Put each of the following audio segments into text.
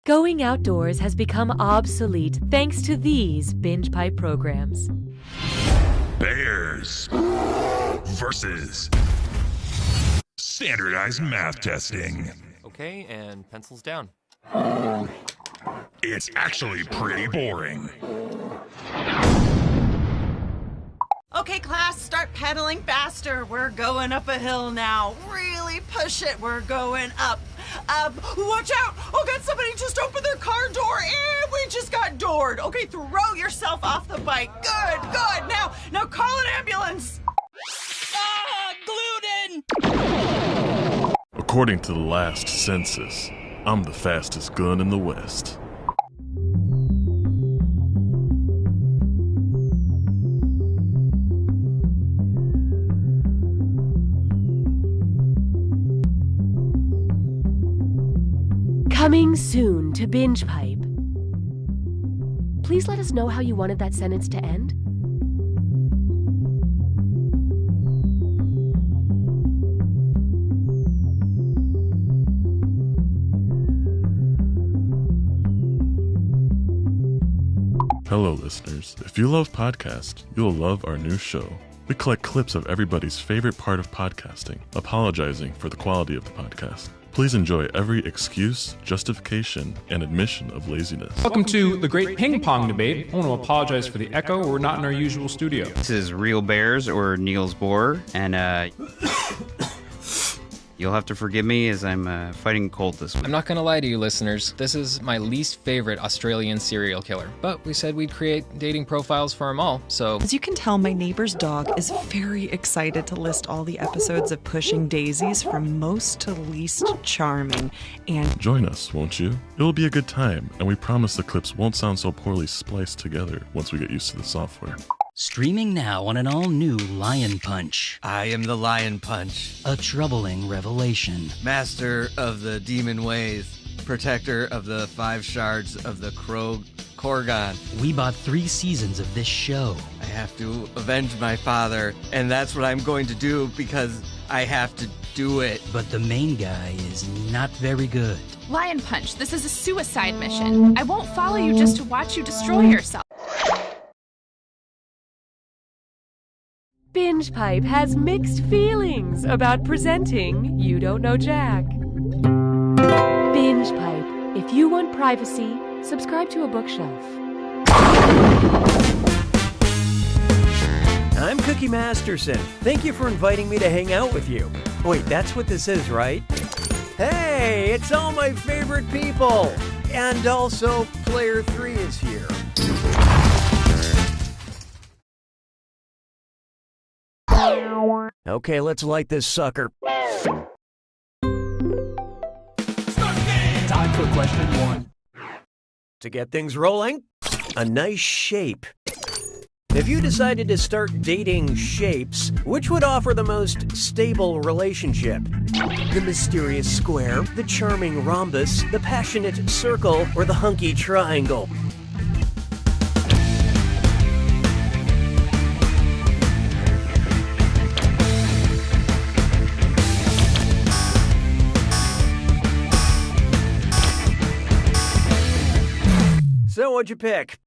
Going outdoors has become obsolete thanks to these binge pipe programs. Bears versus standardized math testing. Okay, and pencils down. It's actually pretty boring. Okay, class, start pedaling faster. We're going up a hill now. Really push it. We're going up. Watch out! Oh, God, somebody just opened their car door and we just got doored. Okay, throw yourself off the bike. Good. Now call an ambulance. Gluten! According to the last census, I'm the fastest gun in the West. Coming soon to Binge Pipe. Please let us know how you wanted that sentence to end. Hello, listeners. If you love podcasts, you'll love our new show. We collect clips of everybody's favorite part of podcasting, apologizing for the quality of the podcast. Please enjoy every excuse, justification, and admission of laziness. Welcome to the Great Ping Pong Debate. I want to apologize for the echo. We're not in our usual studio. This is Real Bears or Niels Bohr, and you'll have to forgive me as I'm fighting a cold this week. I'm not going to lie to you, listeners. This is my least favorite Australian serial killer. But we said we'd create dating profiles for them all, so... As you can tell, my neighbor's dog is very excited to list all the episodes of Pushing Daisies from most to least charming, and... Join us, won't you? It'll be a good time, and we promise the clips won't sound so poorly spliced together once we get used to the software. Streaming now on an all-new Lion Punch. I am the Lion Punch. A troubling revelation. Master of the demon ways. Protector of the 5 shards of the Korgon. We bought 3 seasons of this show. I have to avenge my father, and that's what I'm going to do because I have to do it. But the main guy is not very good. Lion Punch, this is a suicide mission. I won't follow you just to watch you destroy yourself. Binge Pipe has mixed feelings about presenting You Don't Know Jack. Binge Pipe. If you want privacy, subscribe to a bookshelf. I'm Cookie Masterson. Thank you for inviting me to hang out with you. Wait, that's what this is, right? Hey, it's all my favorite people! And also, Player 3 is here. Okay, let's light this sucker. Time for question 1. To get things rolling, a nice shape. If you decided to start dating shapes, which would offer the most stable relationship? The mysterious square, the charming rhombus, the passionate circle, or the hunky triangle? So what'd you pick?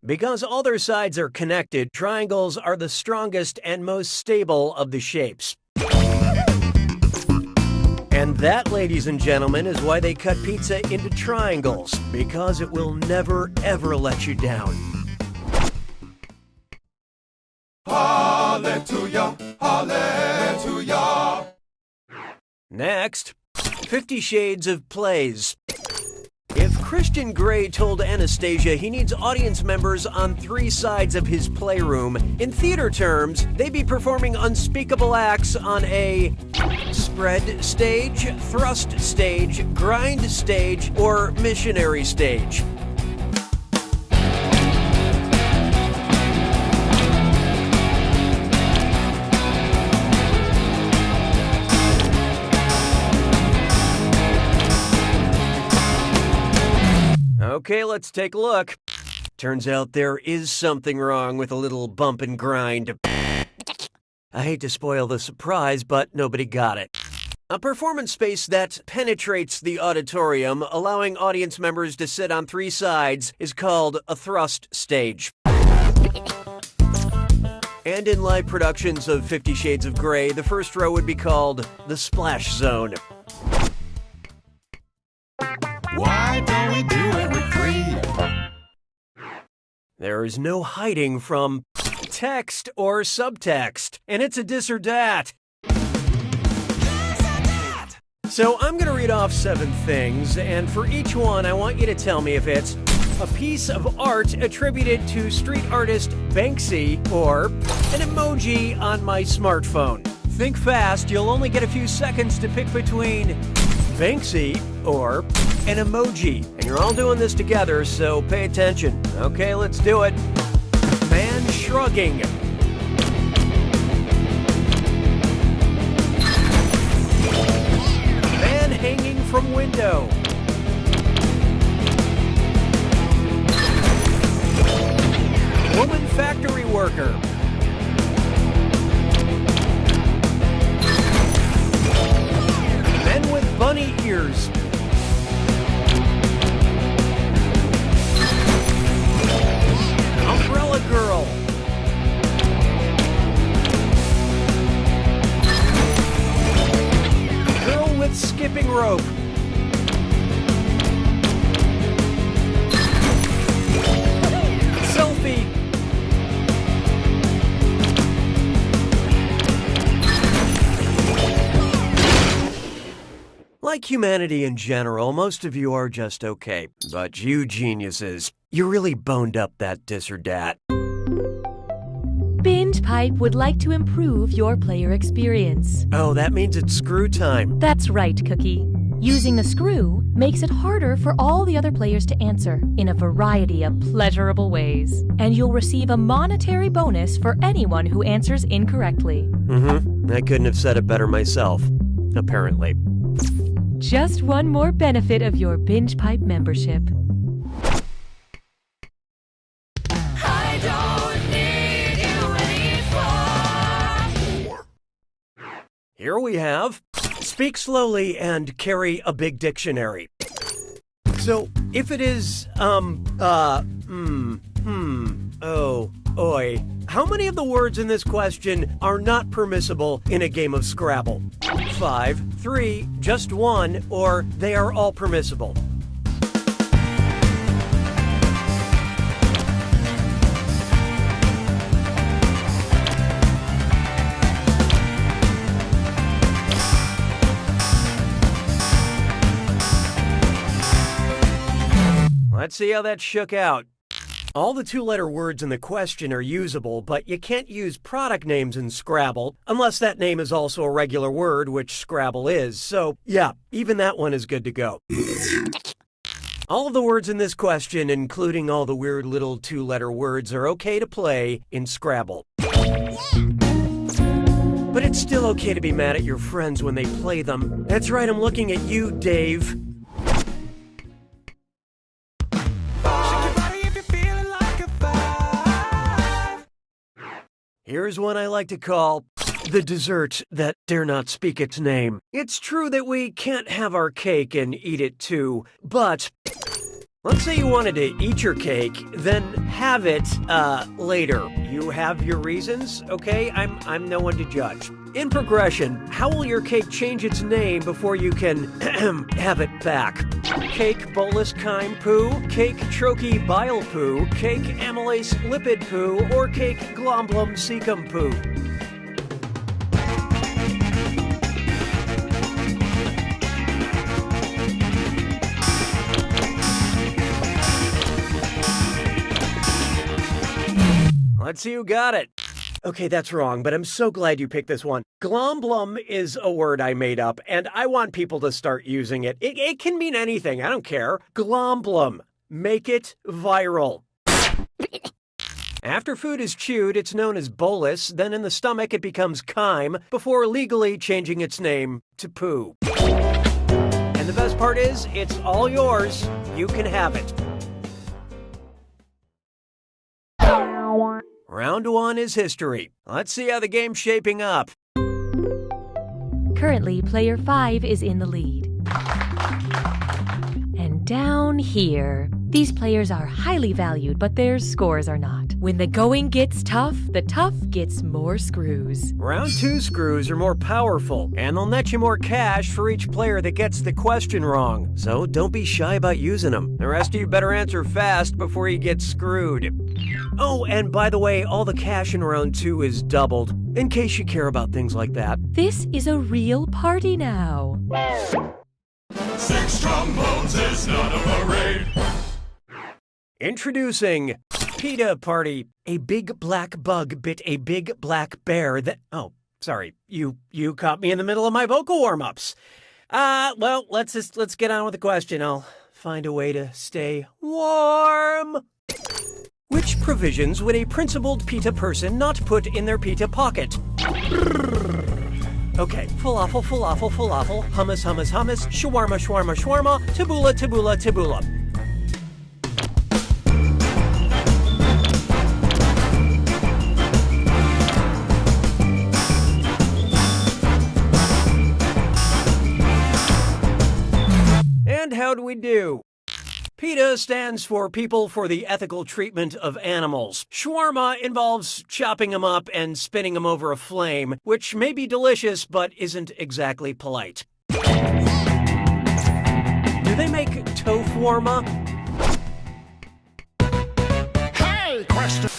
Because all their sides are connected, triangles are the strongest and most stable of the shapes. And that, ladies and gentlemen, is why they cut pizza into triangles, because it will never, ever let you down. Hallelujah, hallelujah. Next, 50 Shades of Plays. If Christian Grey told Anastasia he needs audience members on 3 sides of his playroom, in theater terms, they'd be performing unspeakable acts on a spread stage, thrust stage, grind stage, or missionary stage. Okay, let's take a look. Turns out there is something wrong with a little bump and grind. I hate to spoil the surprise, but nobody got it. A performance space that penetrates the auditorium, allowing audience members to sit on three sides, is called a thrust stage. And in live productions of 50 Shades of Grey, the first row would be called the splash zone. Why don't we do it with three? There is no hiding from text or subtext, and it's a dis or dat. So I'm going to read off 7 things, and for each one, I want you to tell me if it's a piece of art attributed to street artist Banksy or an emoji on my smartphone. Think fast, you'll only get a few seconds to pick between Banksy or an emoji. And you're all doing this together, so pay attention. Okay, let's do it. Man shrugging. Man hanging from window. Woman factory worker. Men with bunny ears. Umbrella girl. Girl with skipping rope. Selfie. Like humanity in general, most of you are just okay. But you geniuses, you really boned up that dis or dat. Binge Pipe would like to improve your player experience. Oh, that means it's screw time. That's right, Cookie. Using the screw makes it harder for all the other players to answer in a variety of pleasurable ways. And you'll receive a monetary bonus for anyone who answers incorrectly. I couldn't have said it better myself, apparently. Just one more benefit of your Binge Pipe membership. I don't need you anymore. Here we have speak slowly and carry a big dictionary. So, if it is, oi, how many of the words in this question are not permissible in a game of Scrabble? 5, 3, just 1, or they are all permissible? Let's see how that shook out. All the 2-letter words in the question are usable, but you can't use product names in Scrabble unless that name is also a regular word, which Scrabble is. So, yeah, even that one is good to go. All of the words in this question, including all the weird little 2-letter words, are okay to play in Scrabble. But it's still okay to be mad at your friends when they play them. That's right, I'm looking at you, Dave. Here's one I like to call the dessert that dare not speak its name. It's true that we can't have our cake and eat it too, but let's say you wanted to eat your cake, then have it later. You have your reasons, okay? I'm no one to judge. In progression, how will your cake change its name before you can have it back? Cake bolus chyme poo, cake troche bile poo, cake amylase lipid poo, or cake glomblum cecum poo? Let's see who got it. Okay, that's wrong, but I'm so glad you picked this one. Glomblum is a word I made up, and I want people to start using it. It can mean anything, I don't care. Glomblum. Make it viral. After food is chewed, it's known as bolus. Then in the stomach, it becomes chyme, before legally changing its name to poo. And the best part is, it's all yours. You can have it. Round 1 is history. Let's see how the game's shaping up. Currently, player 5 is in the lead. And down here, these players are highly valued, but their scores are not. When the going gets tough, the tough gets more screws. Round 2 screws are more powerful, and they'll net you more cash for each player that gets the question wrong. So don't be shy about using them. The rest of you better answer fast before you get screwed. Oh, and by the way, all the cash in round 2 is doubled, in case you care about things like that. This is a real party now. 6 trombones is not a parade. Introducing PETA Party. A big black bug bit a big black bear that... Oh, sorry. You caught me in the middle of my vocal warm-ups. Well, let's get on with the question. I'll find a way to stay warm. Which provisions would a principled PETA person not put in their PETA pocket? Okay, falafel, falafel, falafel, hummus, hummus, hummus, shawarma, shawarma, shawarma, tabbouleh, tabbouleh, tabbouleh. And how do we do? PETA stands for People for the Ethical Treatment of Animals. Shawarma involves chopping them up and spinning them over a flame, which may be delicious but isn't exactly polite. Do they make tofu-warma? Hey, question!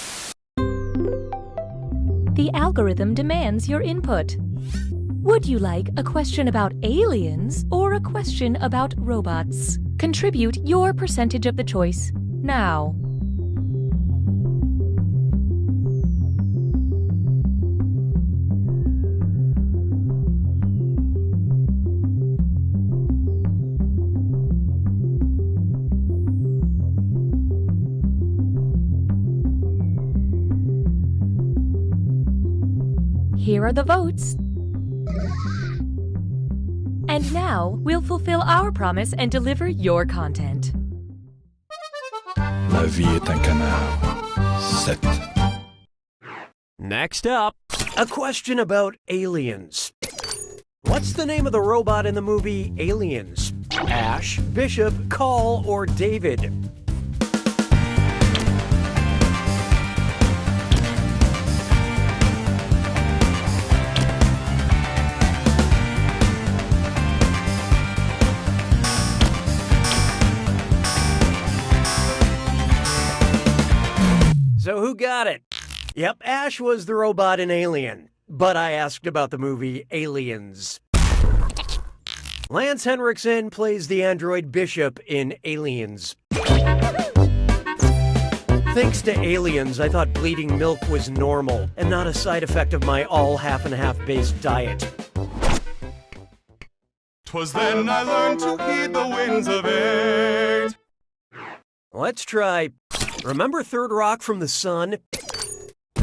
The algorithm demands your input. Would you like a question about aliens or a question about robots? Contribute your percentage of the choice now. Here are the votes. And now, we'll fulfill our promise and deliver your content. La vie est un canard. 7. Next up, a question about aliens. What's the name of the robot in the movie Aliens? Ash, Bishop, Call, or David? So who got it? Yep, Ash was the robot in Alien. But I asked about the movie Aliens. Lance Henriksen plays the android Bishop in Aliens. Thanks to Aliens, I thought bleeding milk was normal and not a side effect of my all half-and-half based diet. 'Twas then I learned to heed the winds of 8. Let's try. Remember Third Rock from the Sun?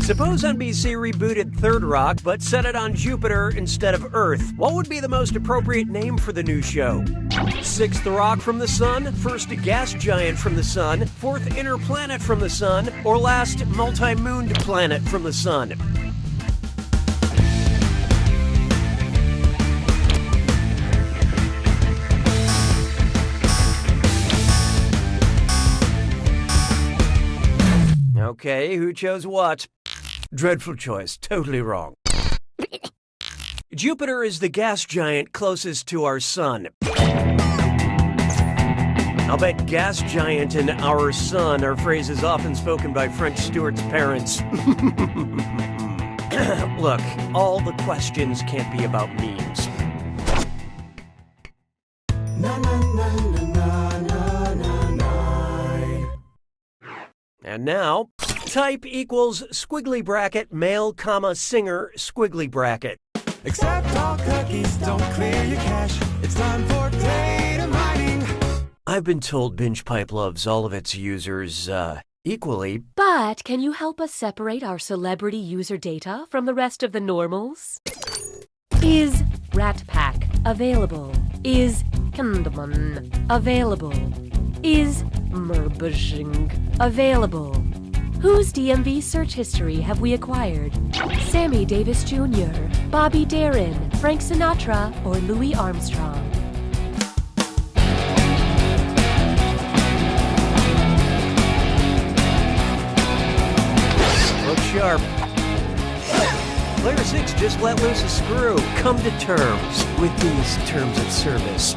Suppose NBC rebooted Third Rock, but set it on Jupiter instead of Earth. What would be the most appropriate name for the new show? Sixth Rock from the Sun, first gas giant from the Sun, fourth inner planet from the Sun, or last multi-mooned planet from the Sun? Okay, who chose what? Dreadful choice, totally wrong. Jupiter is the gas giant closest to our sun. I'll bet gas giant and our sun are phrases often spoken by French Stewart's parents. Look, all the questions can't be about memes. Na, na, na, na, na, na, na. And now, type equals squiggly bracket male comma singer squiggly bracket. Accept all cookies, don't clear your cache. It's time for data mining. I've been told BingePipe loves all of its users, equally. But can you help us separate our celebrity user data from the rest of the normals? Is Rat Pack available? Is Kinderman available? Is Merbishing available? Whose DMV search history have we acquired? Sammy Davis Jr., Bobby Darin, Frank Sinatra, or Louis Armstrong? Look sharp. Player 6 just let loose a screw. Come to terms with these terms of service.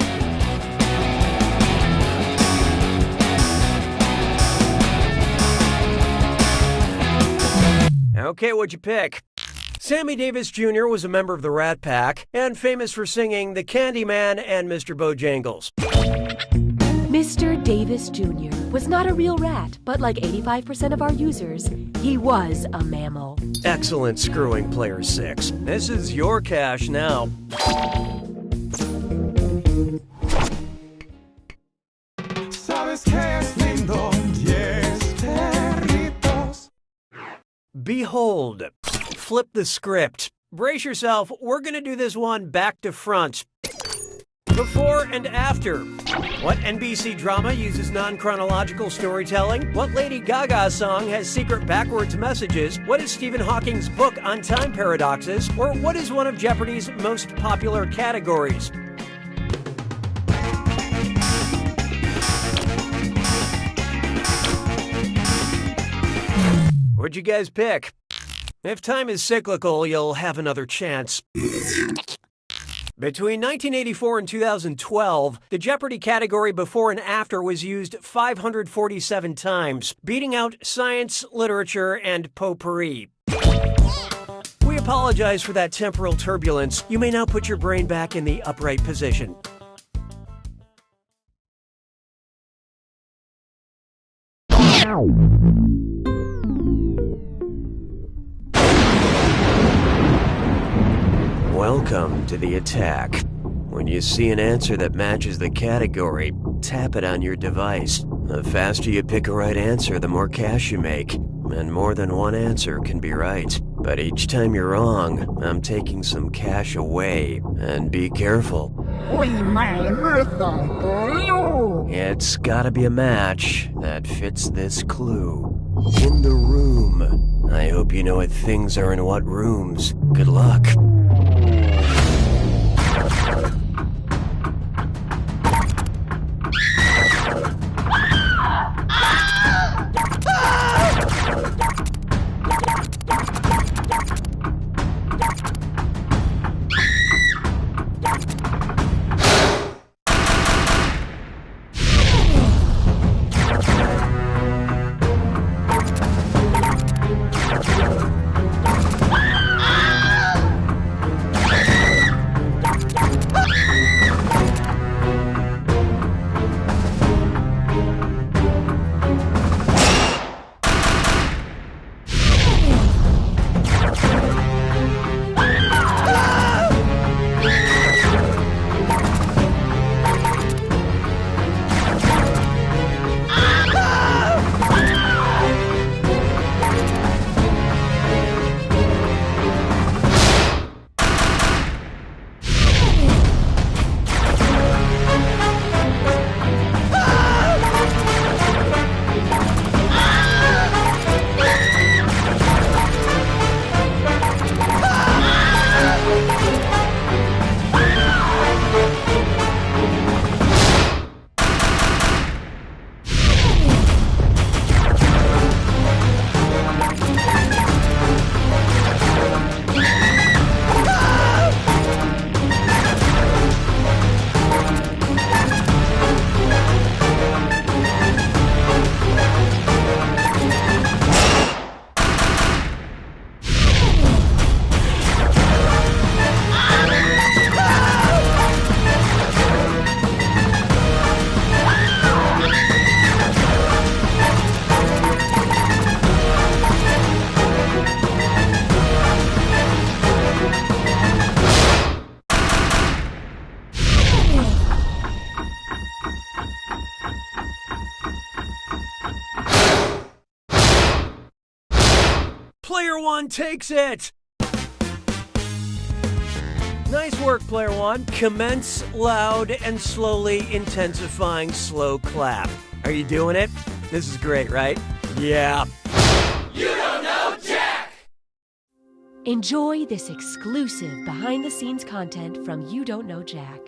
Okay, what'd you pick? Sammy Davis Jr. was a member of the Rat Pack and famous for singing The Candyman and Mr. Bojangles. Mr. Davis Jr. was not a real rat, but like 85% of our users, he was a mammal. Excellent screwing, Player 6. This is your cash now. Sabes que es lindo, 10 perritos. Behold. Flip the script. Brace yourself, we're gonna do this one back to front. Before and after. What NBC drama uses non-chronological storytelling? What Lady Gaga song has secret backwards messages? What is Stephen Hawking's book on time paradoxes? Or what is one of Jeopardy's most popular categories? What'd you guys pick? If time is cyclical, you'll have another chance. Between 1984 and 2012, the Jeopardy category before and after was used 547 times, beating out science, literature, and potpourri. We apologize for that temporal turbulence. You may now put your brain back in the upright position. Welcome to the attack. When you see an answer that matches the category, tap it on your device. The faster you pick a right answer, the more cash you make. And more than one answer can be right. But each time you're wrong, I'm taking some cash away. And be careful. It's gotta be a match that fits this clue. In the room. I hope you know what things are in what rooms. Good luck. Player 1 takes it! Nice work, Player 1. Commence loud and slowly intensifying slow clap. Are you doing it? This is great, right? Yeah. Enjoy this exclusive behind-the-scenes content from You Don't Know Jack.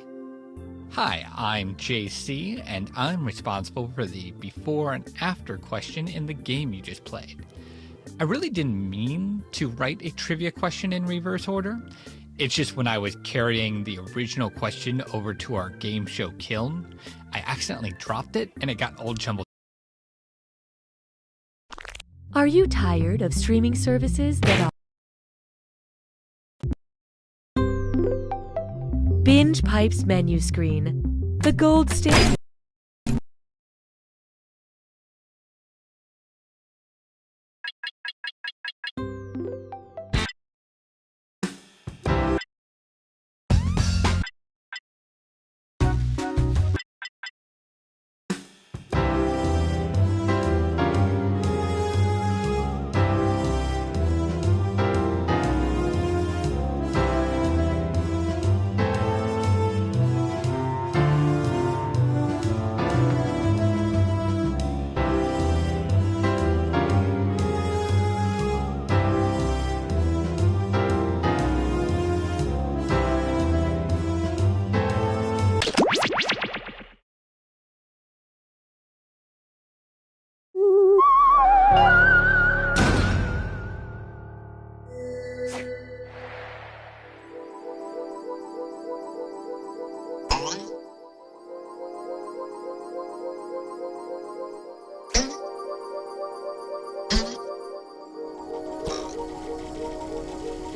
Hi, I'm JC, and I'm responsible for the before and after question in the game you just played. I really didn't mean to write a trivia question in reverse order. It's just when I was carrying the original question over to our game show kiln, I accidentally dropped it and it got all jumbled. Are you tired of streaming services that are Binge Pipe's menu screen, the gold standard?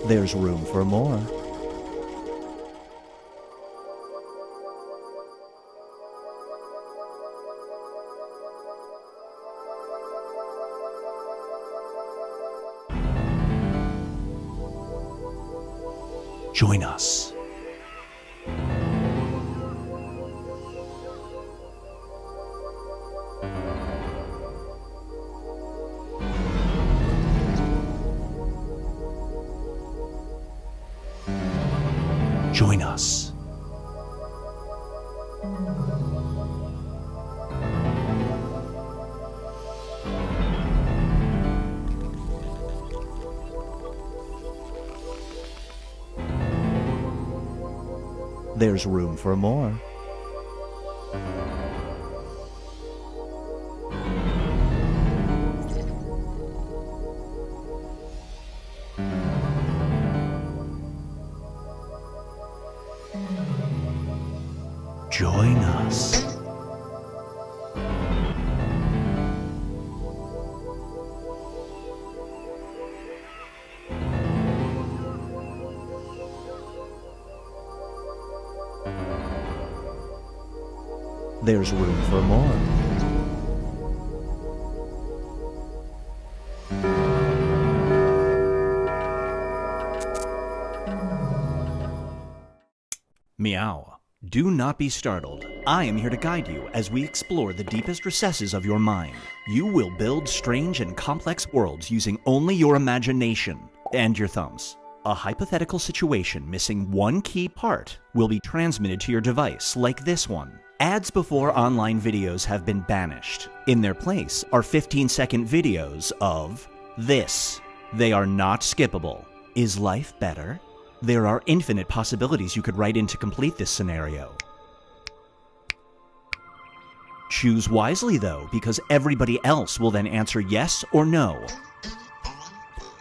There's room for more. Join us. Join us. There's room for more. Join us. There's room for more. Meow. Do not be startled. I am here to guide you as we explore the deepest recesses of your mind. You will build strange and complex worlds using only your imagination and your thumbs. A hypothetical situation missing one key part will be transmitted to your device, like this one. Ads before online videos have been banished. In their place are 15-second videos of this. They are not skippable. Is life better? There are infinite possibilities you could write in to complete this scenario. Choose wisely, though, because everybody else will then answer yes or no.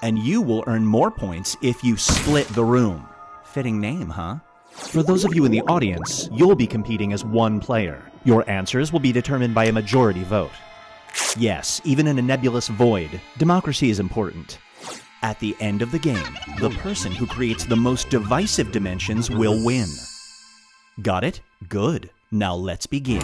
And you will earn more points if you split the room. Fitting name, huh? For those of you in the audience, you'll be competing as one player. Your answers will be determined by a majority vote. Yes, even in a nebulous void, democracy is important. At the end of the game, the person who creates the most divisive dimensions will win. Got it? Good. Now let's begin.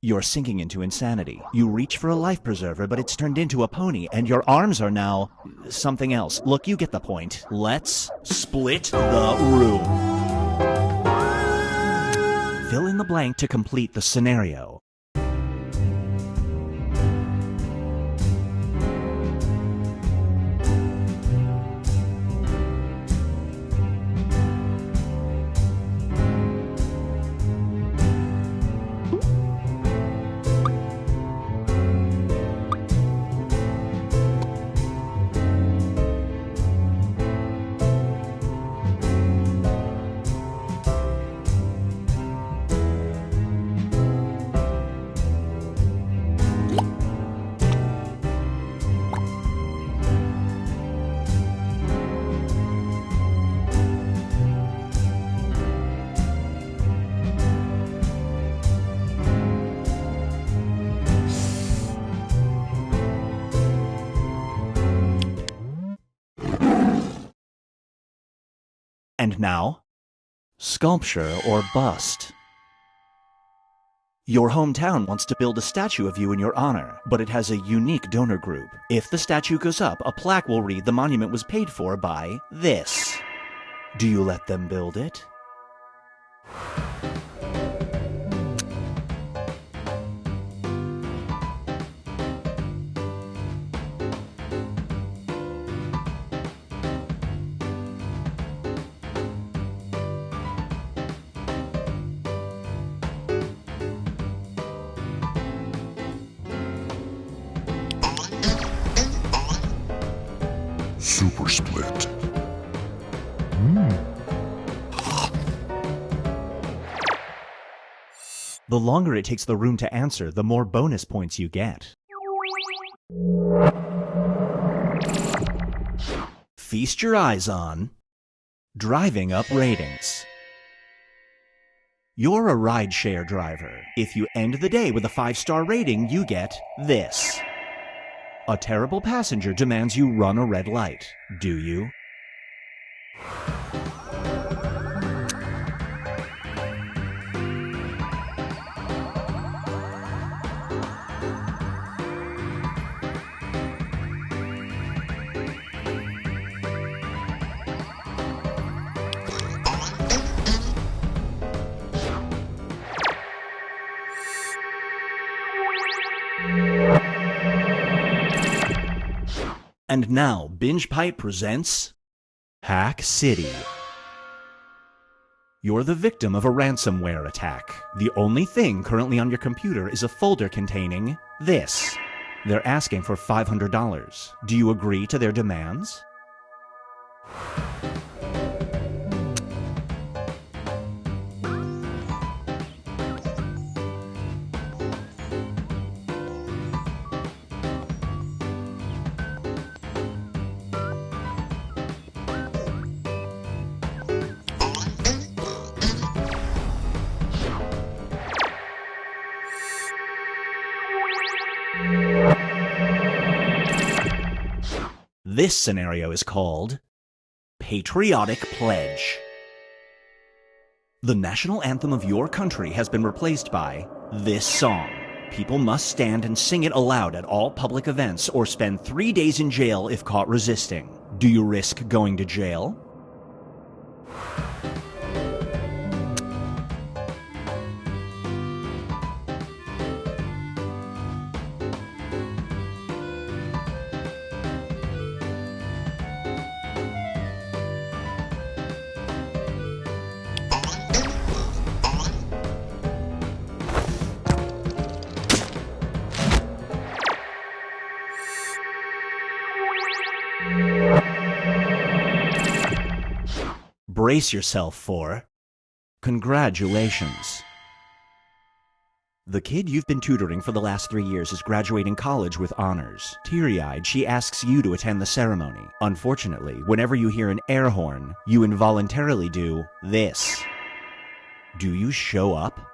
You're sinking into insanity. You reach for a life preserver, but it's turned into a pony, and your arms are now something else. Look, you get the point. Let's split the room. Fill in the blank to complete the scenario. And now, sculpture or bust. Your hometown wants to build a statue of you in your honor, but it has a unique donor group. If the statue goes up, a plaque will read the monument was paid for by this. Do you let them build it? Super Split. The longer it takes the room to answer, the more bonus points you get. Feast your eyes on driving up ratings. You're a rideshare driver. If you end the day with a 5-star rating, you get this. A terrible passenger demands you run a red light. Do you? And now, Binge Pipe presents Hack City. You're the victim of a ransomware attack. The only thing currently on your computer is a folder containing this. They're asking for $500. Do you agree to their demands? This scenario is called Patriotic Pledge. The national anthem of your country has been replaced by this song. People must stand and sing it aloud at all public events or spend 3 days in jail if caught resisting. Do you risk going to jail? Brace yourself for congratulations. The kid you've been tutoring for the last 3 years is graduating college with honors. Teary-eyed, she asks you to attend the ceremony. Unfortunately, whenever you hear an air horn, you involuntarily do this. Do you show up?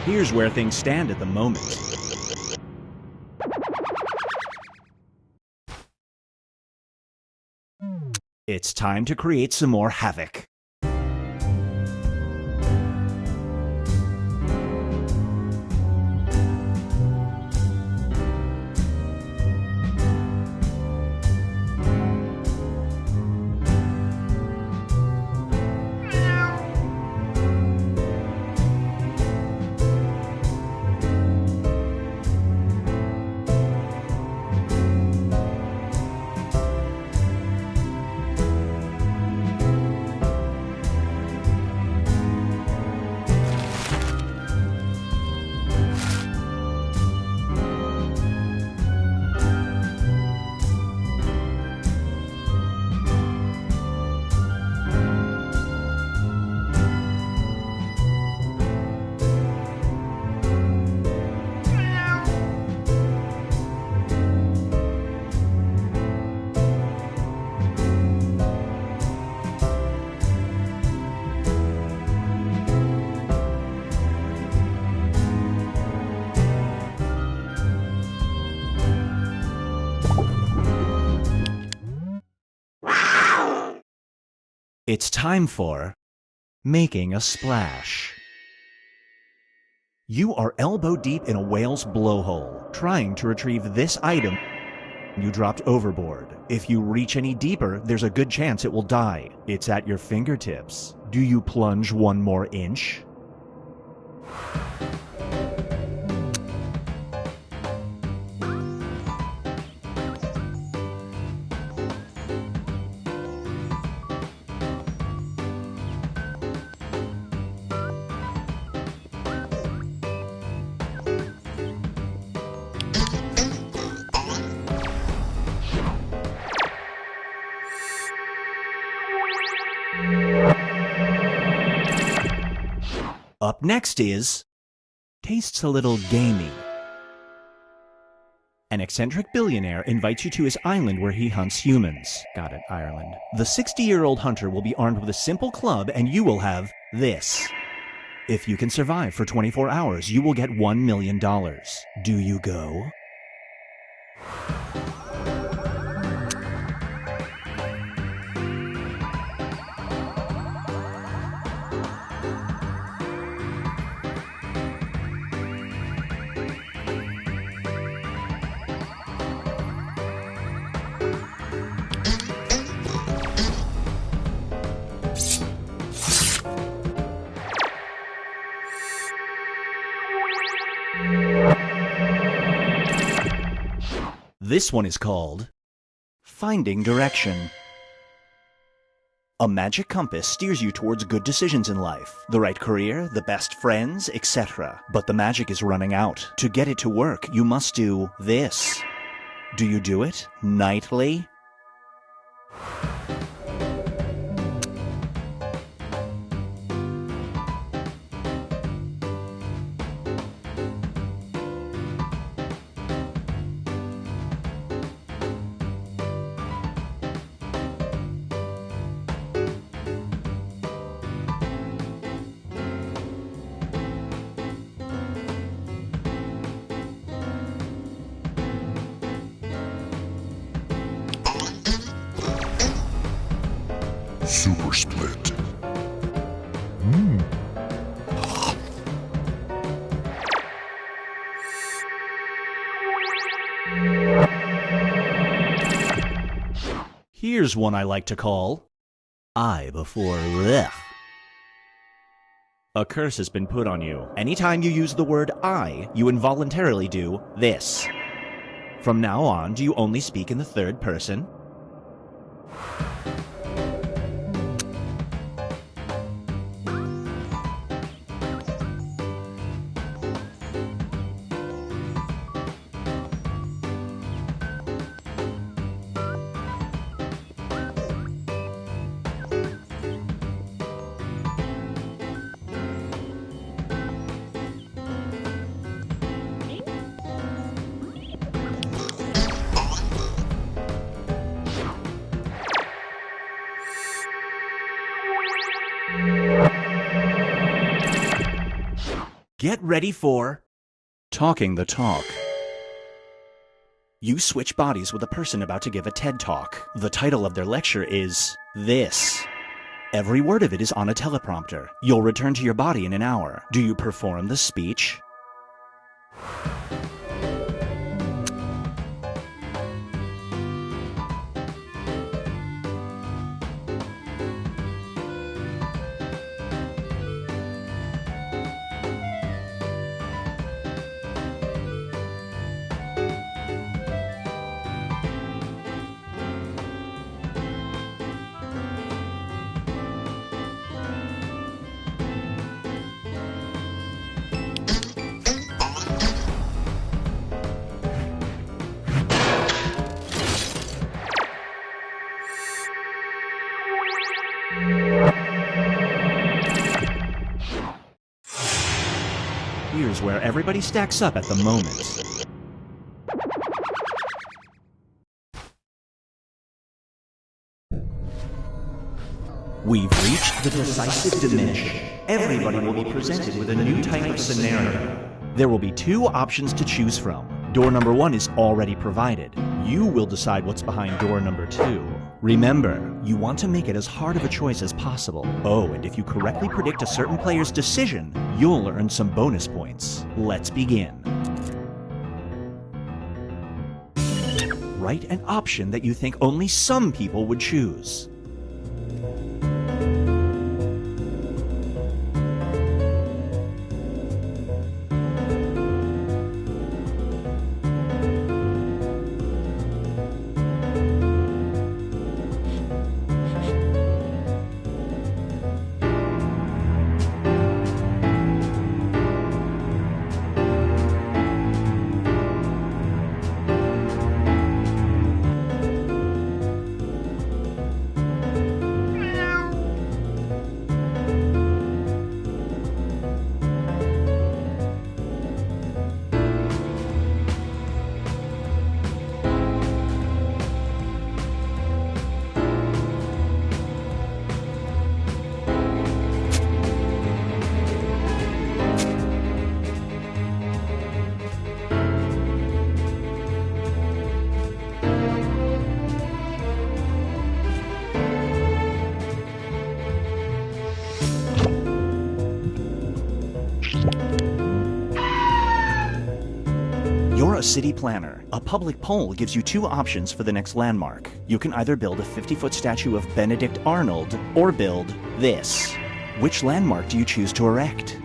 Here's where things stand at the moment. It's time to create some more havoc. It's time for making a splash. You are elbow deep in a whale's blowhole, trying to retrieve this item you dropped overboard. If you reach any deeper, there's a good chance it will die. It's at your fingertips. Do you plunge one more inch? Up next is tastes a little gamey. An eccentric billionaire invites you to his island where he hunts humans. Got it, Ireland. The 60-year-old hunter will be armed with a simple club and you will have this. If you can survive for 24 hours, you will get $1 million. Do you go? This one is called Finding Direction. A magic compass steers you towards good decisions in life, the right career, the best friends, etc. But the magic is running out. To get it to work, you must do this. Do you do it nightly? Super Split. Here's one I like to call I before blech. A curse has been put on you. Anytime you use the word I, you involuntarily do this. From now on, do you only speak in the third person? Get ready for Talking the Talk. You switch bodies with a person about to give a TED Talk. The title of their lecture is this. Every word of it is on a teleprompter. You'll return to your body in an hour. Do you perform the speech? Here's where everybody stacks up at the moment. We've reached the decisive dimension. Everybody will be presented with a new type of scenario. There will be two options to choose from. Door number 1 is already provided. You will decide what's behind door number 2. Remember, you want to make it as hard of a choice as possible. Oh, and if you correctly predict a certain player's decision, you'll earn some bonus points. Let's begin. Write an option that you think only some people would choose. You're a city planner. A public poll gives you two options for the next landmark. You can either build a 50-foot statue of Benedict Arnold, or build this. Which landmark do you choose to erect?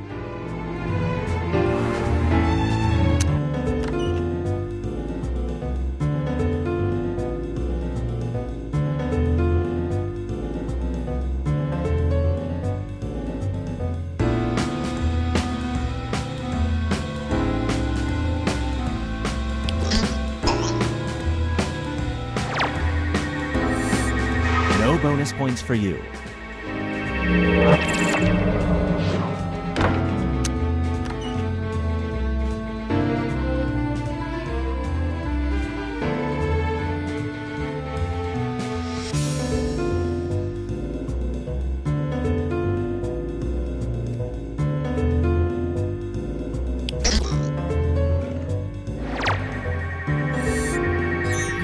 No bonus points for you.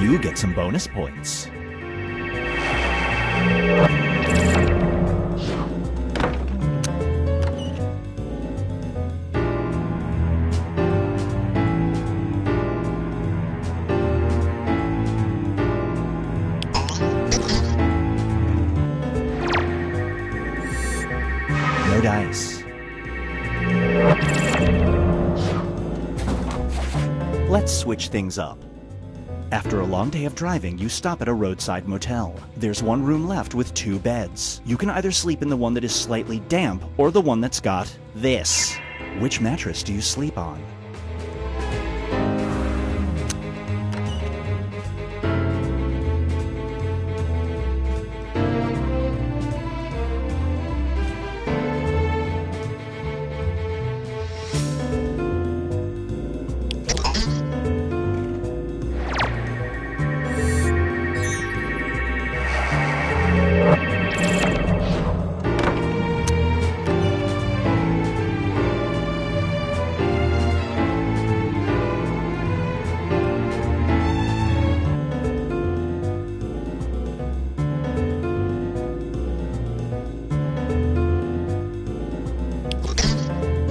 You get some bonus points. No dice. Let's switch things up. After a long day of driving, you stop at a roadside motel. There's one room left with 2 beds. You can either sleep in the one that is slightly damp or the one that's got this. Which mattress do you sleep on?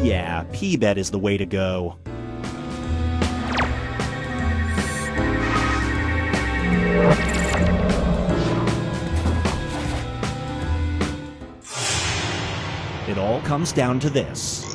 Yeah, P-bed is the way to go. It all comes down to this.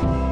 Penguinsteve.